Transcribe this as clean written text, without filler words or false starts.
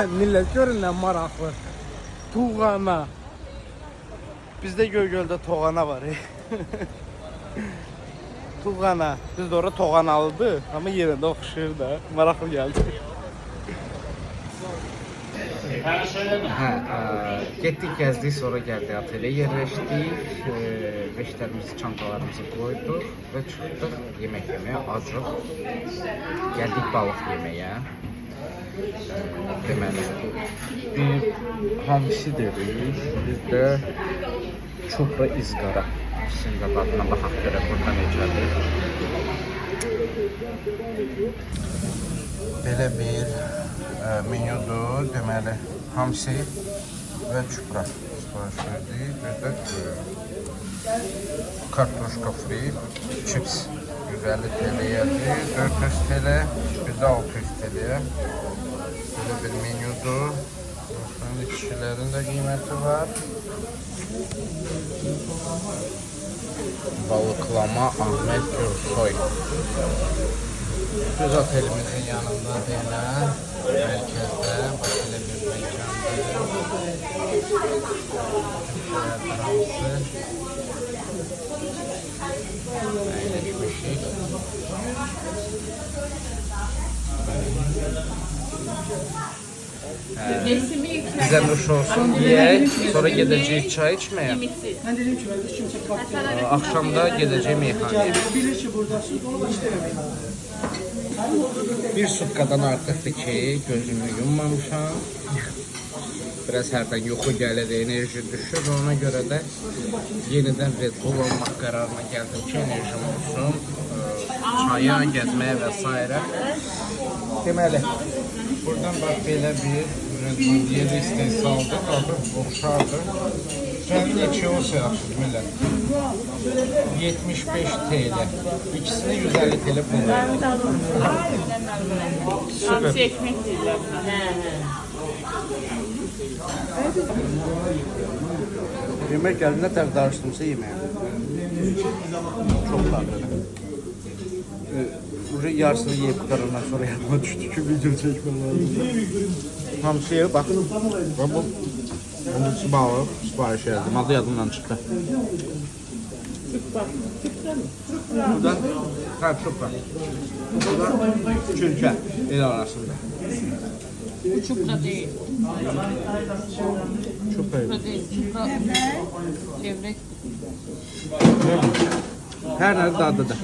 Millet görün ne maraklı. Tuğana. Bizde Göygöl'de Toğana var. Tuğana. Biz de orada Toğanalıdı ama yerinde oxşuyur da. Maraklı geldi. Getdik, gəzdik, sonra gəldik otelə yerləşdik. Beşlərimizi, çantalarımızı qoyduq və çıxdıq yemək yeməyə, acıq. Gəldik balıq yeməyə. Deməli, bir hamsi dedik, bir də çupra izqara. İkisinin də dadına baxaq görək, burada necədir. Belə bir menyudur, deməli, hamsi və çupra sipariş verdik. Bir də kartoşka fri, chips 150 TL'yədir, 400 TL, bir də 600 TL'yə. Belə bir menyudur. Şimdi kişilərin də qiyməti var. Balıqlama Ahmet Gürsoy. Düz otelimizin yanında deyilən mərkəzdə belə bir məkandır. Hamısı əyləşmişik. Bizə nuş olsun yiyək, sonra gedəcəyik çay içməyə. Mən dedim ki, mən heç kimsə kaptı. Axşamda gedəcəyik meyxanəyə. Bilir ki, buradasınız, onu işləməyin. Bir sutkadan artıqdır ki, gözümü yummamışam. Biraz hərdən yuxu gəlir, enerji düşür. Ona görə də yenidən Red Bull olmaq qərarına gəldim ki, enerjim olsun. Çaya, gəzməyə və s. Deməli, buradan bax belə bir Red Bull yeri istehsaldır, adı oxşardır. Mən neçə olsa yaxşıdır, millət. 75 TL. İkisini 150 TL pul verir. Süper. Yemek geldiğinde tabii darıştımsa yemeğe. Çok tatlı. Yarısını yiyip kurtarından sonra yanıma düştü ki video çekmem lazım. Hamsiye bakın. Bu balık sipariş verdim. Adı yadımdan çıktı. Buradan çupra. Buradan çürke. El arasında. Bu çupra değil. Çupra değil. Çupra levrek. Her nerede adıdır.